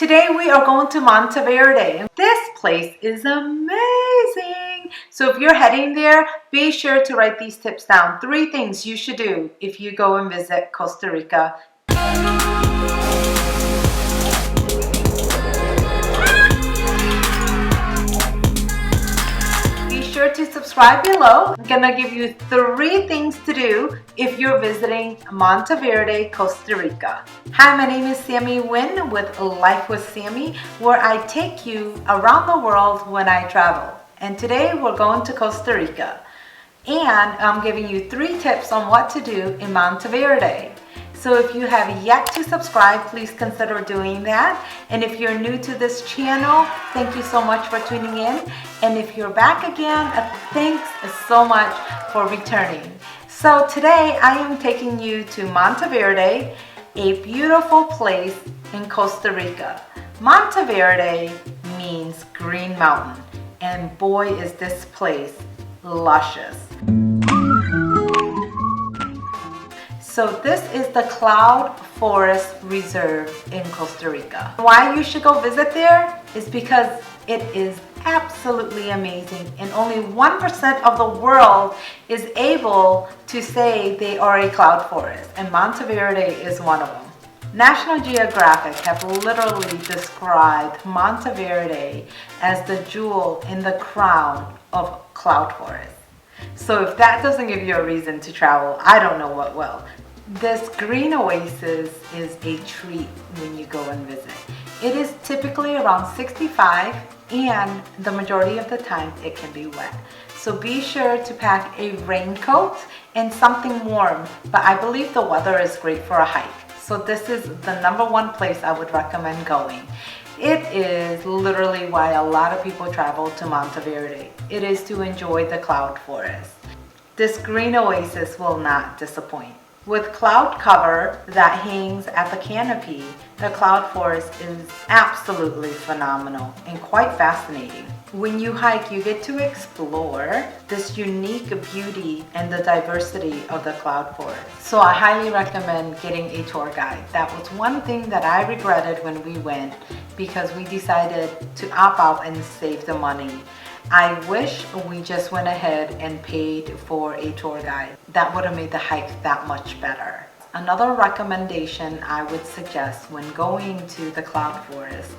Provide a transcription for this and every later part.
Today we are going to Monteverde. This place is amazing. So if you're heading there, be sure to write these tips down. 3 things you should do if you go and visit Costa Rica. Be sure to subscribe below. I'm gonna give you 3 things to do if you're visiting Monteverde, Costa Rica. Hi, my name is Sammy Wynn with Life with Sammy, where I take you around the world when I travel. And today we're going to Costa Rica. And I'm giving you 3 tips on what to do in Monteverde. So if you have yet to subscribe, please consider doing that. And if you're new to this channel, thank you so much for tuning in. And if you're back again, thanks so much for returning. So today I am taking you to Monteverde, a beautiful place in Costa Rica. Monteverde means green mountain, and boy is this place luscious. So this is the Cloud Forest Reserve in Costa Rica. Why you should go visit there is because it is absolutely amazing, and only 1% of the world is able to say they are a cloud forest, and Monteverde is one of them. National Geographic have literally described Monteverde as the jewel in the crown of cloud forest. So if that doesn't give you a reason to travel, I don't know what will. This green oasis is a treat when you go and visit. It is typically around 65, and the majority of the time it can be wet. So be sure to pack a raincoat and something warm, but I believe the weather is great for a hike. So this is the #1 place I would recommend going. It is literally why a lot of people travel to Monteverde. It is to enjoy the cloud forest. This green oasis will not disappoint. With cloud cover that hangs at the canopy, the cloud forest is absolutely phenomenal and quite fascinating. When you hike, you get to explore this unique beauty and the diversity of the cloud forest. So I highly recommend getting a tour guide. That was one thing that I regretted when we went, because we decided to opt out and save the money. I wish we just went ahead and paid for a tour guide. That would have made the hike that much better. Another recommendation I would suggest when going to the cloud forest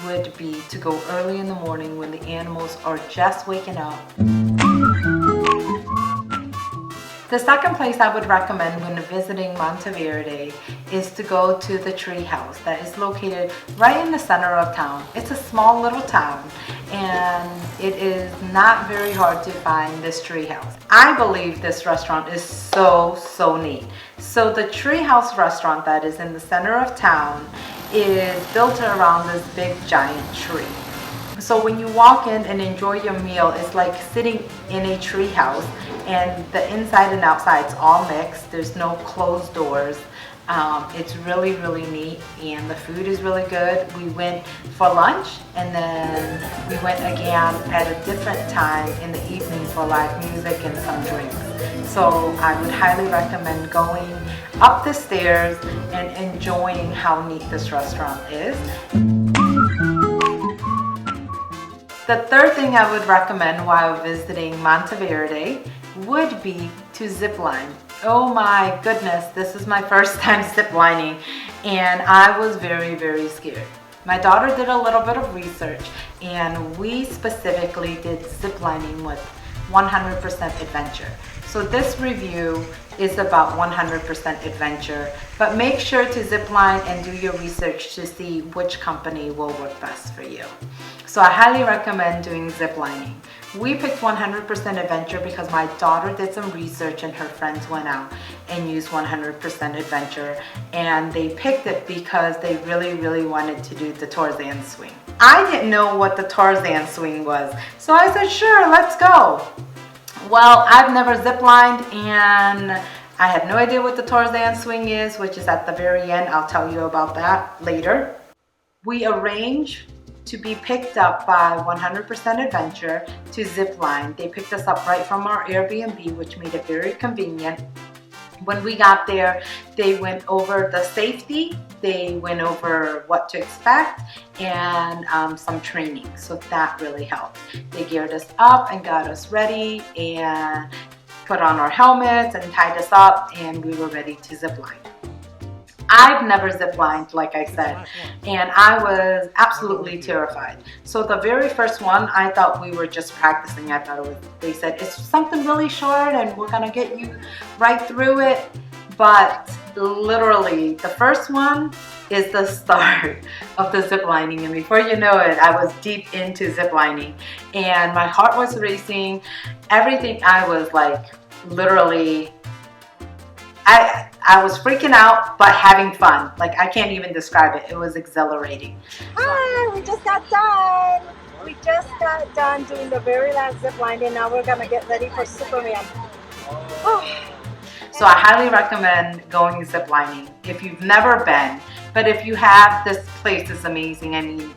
would be to go early in the morning when the animals are just waking up. The second place I would recommend when visiting Monteverde is to go to the tree house that is located right in the center of town. It's a small little town, and it is not very hard to find this tree house. I believe this restaurant is so neat. So the tree house restaurant that is in the center of town is built around this big giant tree. So when you walk in and enjoy your meal, it's like sitting in a tree house, and the inside and outside's all mixed. There's no closed doors. It's really neat, and the food is really good. We went for lunch, and then we went again at a different time in the evening for live music and some drinks. So I would highly recommend going up the stairs and enjoying how neat this restaurant is. The third thing I would recommend while visiting Monteverde would be to zipline. Oh my goodness, this is my first time ziplining, and I was very scared. My daughter did a little bit of research, and we specifically did ziplining with 100% adventure. So this review is about 100% adventure, but make sure to zipline and do your research to see which company will work best for you. So I highly recommend doing ziplining. We picked 100% adventure because my daughter did some research and her friends went out and used 100% adventure, and they picked it because they really wanted to do the Tarzan swing. I didn't know what the Tarzan swing was, so I said, sure, let's go. Well, I've never ziplined, and I had no idea what the Tarzan swing is, which is at the very end. I'll tell you about that later. We arranged to be picked up by 100% Adventure to Zipline. They picked us up right from our Airbnb, which made it very convenient. When we got there, they went over the safety, they went over what to expect, and some training. So that really helped. They geared us up and got us ready and put on our helmets and tied us up, and we were ready to zip line. I've never ziplined, like I said, and I was absolutely terrified. So the very first one, I thought we were just practicing. I thought it was, they said, it's something really short and we're gonna get you right through it. But literally, the first one is the start of the ziplining, and before you know it, I was deep into ziplining, and my heart was racing. Everything, I was like, literally, I was freaking out, but having fun. Like, I can't even describe it. It was exhilarating. Hi, we just got done. We just got done doing the very last zip line, and now we're gonna get ready for Superman. Oh. So I highly recommend going ziplining if you've never been. But if you have, this place is amazing. I mean,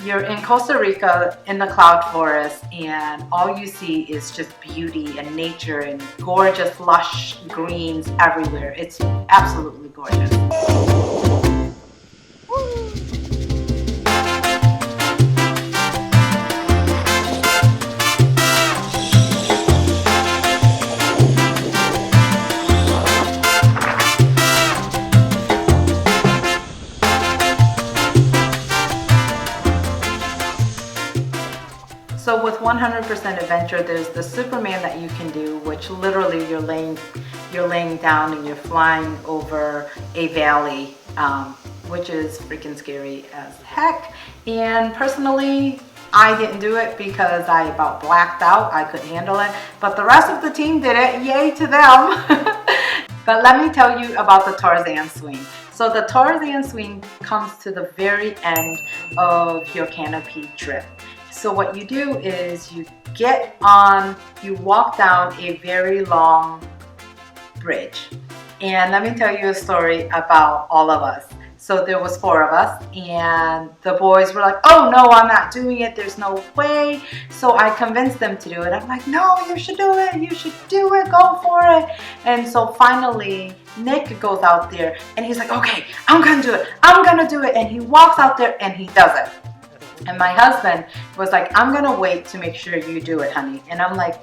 you're in Costa Rica in the Cloud Forest, and all you see is just beauty and nature and gorgeous, lush greens everywhere. It's absolutely gorgeous. So with 100% adventure, there's the Superman that you can do, which literally you're laying down and you're flying over a valley, which is freaking scary as heck. And personally, I didn't do it because I about blacked out. I couldn't handle it, but the rest of the team did it. Yay to them. But let me tell you about the Tarzan swing. So the Tarzan swing comes to the very end of your canopy trip. So what you do is you get on, you walk down a very long bridge. And let me tell you a story about all of us. So there was 4 of us, and the boys were like, oh no, I'm not doing it, there's no way. So I convinced them to do it. I'm like, no, you should do it, you should do it, go for it. And so finally, Nick goes out there and he's like, okay, I'm gonna do it, I'm gonna do it. And he walks out there and he does it. And my husband was like, I'm gonna wait to make sure you do it, honey. And I'm like,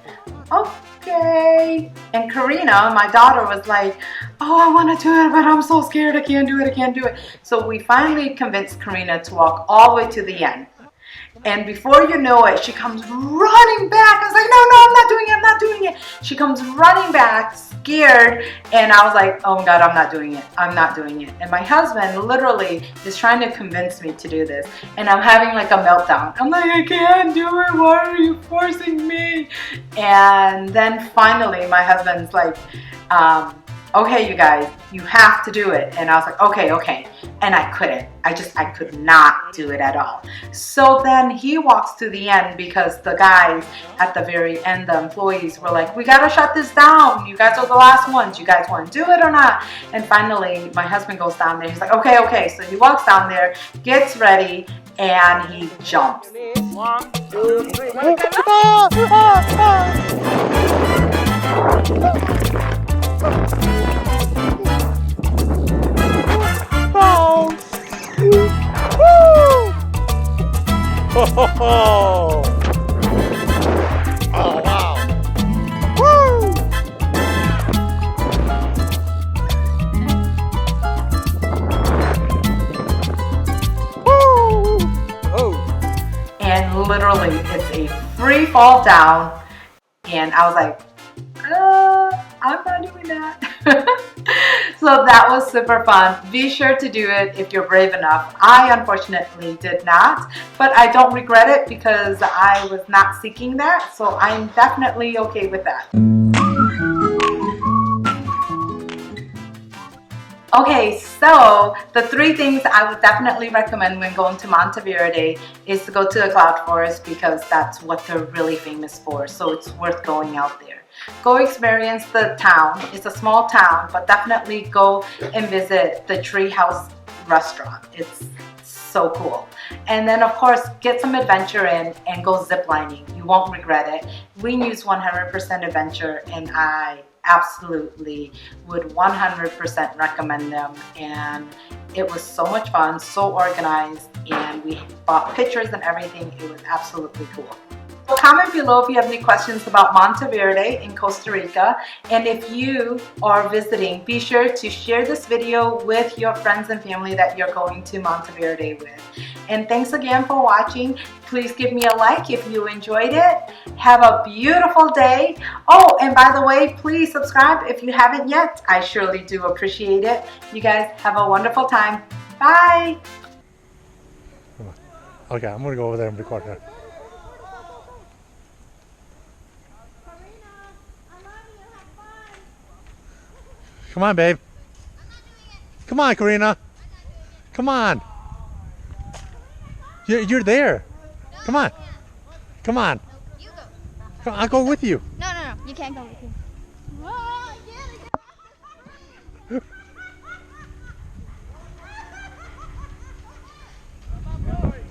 okay. And Karina, my daughter, was like, oh, I want to do it, but I'm so scared, I can't do it, I can't do it. So we finally convinced Karina to walk all the way to the end. And before you know it, she comes running back. I was like, no, I'm not doing it, I'm not doing it. She comes running back, scared, and I was like, oh my God, I'm not doing it, I'm not doing it. And my husband literally is trying to convince me to do this, and I'm having like a meltdown. I'm like, I can't do it, why are you forcing me? And then finally, my husband's like, okay, you guys, you have to do it. And I was like, okay. And I couldn't. I could not do it at all. So then he walks to the end because the guys at the very end, the employees, were like, we gotta shut this down. You guys are the last ones. You guys want to do it or not? And finally, my husband goes down there. He's like, okay. So he walks down there, gets ready, and he jumps. 1, 2, 3. Oh, wow. Woo! And literally, it's a free fall down. And I was like, I'm not doing that. So that was super fun. Be sure to do it if you're brave enough. I unfortunately did not, but I don't regret it because I was not seeking that. So I'm definitely okay with that. Okay, so the 3 things I would definitely recommend when going to Monteverde is to go to the Cloud Forest because that's what they're really famous for. So it's worth going out there. Go experience the town. It's a small town, but definitely go and visit the Treehouse restaurant. It's so cool. And then of course, get some adventure in and go ziplining. You won't regret it. We use 100% adventure, and I absolutely would 100% recommend them. And it was so much fun, so organized, and we bought pictures and everything. It was absolutely cool. So comment below if you have any questions about Monteverde in Costa Rica. And if you are visiting, be sure to share this video with your friends and family that you're going to Monteverde with. And thanks again for watching. Please give me a like if you enjoyed it. Have a beautiful day. Oh, and by the way, please subscribe if you haven't yet. I surely do appreciate it. You guys have a wonderful time. Bye. Okay, I'm gonna go over there and record her. Come on, babe. Come on, Karina. Come on. You're there. Come on. Come on. You go. Come on, I'll go with you. No, you can't go with him.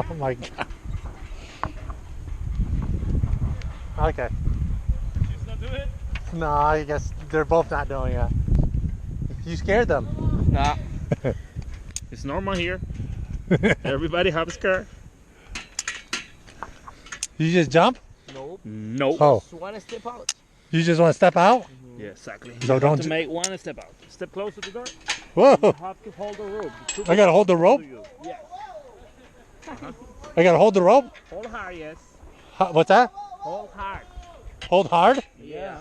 Oh my God. Okay. She's not doing it? No, I guess they're both not doing it. You scared them. Nah. It's normal here. Everybody have a scare. You just jump? Nope. Nope. Oh. Just want to step out. You just want to step out? Yeah, exactly. So You don't have to ju- make one step out. Step closer to the door. Whoa. You have to hold the rope. I gotta hold the rope? Yes. I gotta hold the rope? Hold hard, yes. What's that? Hold hard. Hold hard? Yeah.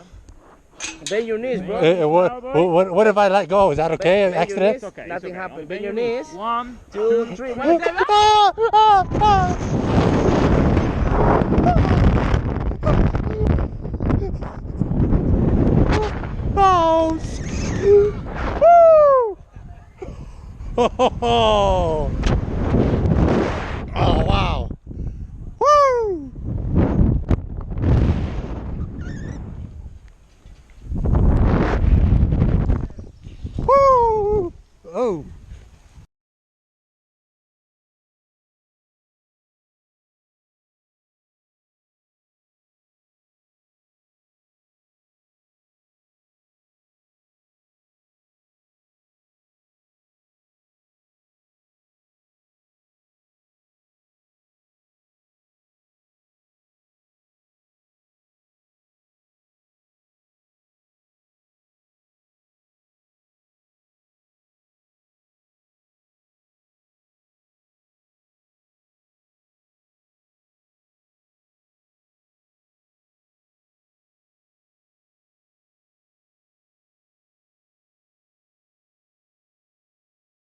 Bend your knees, bro. What if I let go? Is that okay? Bend your Accident? knees. Okay. Nothing okay. happened. Bend Bend your knees. 1, 2, 3. Oh! Woo!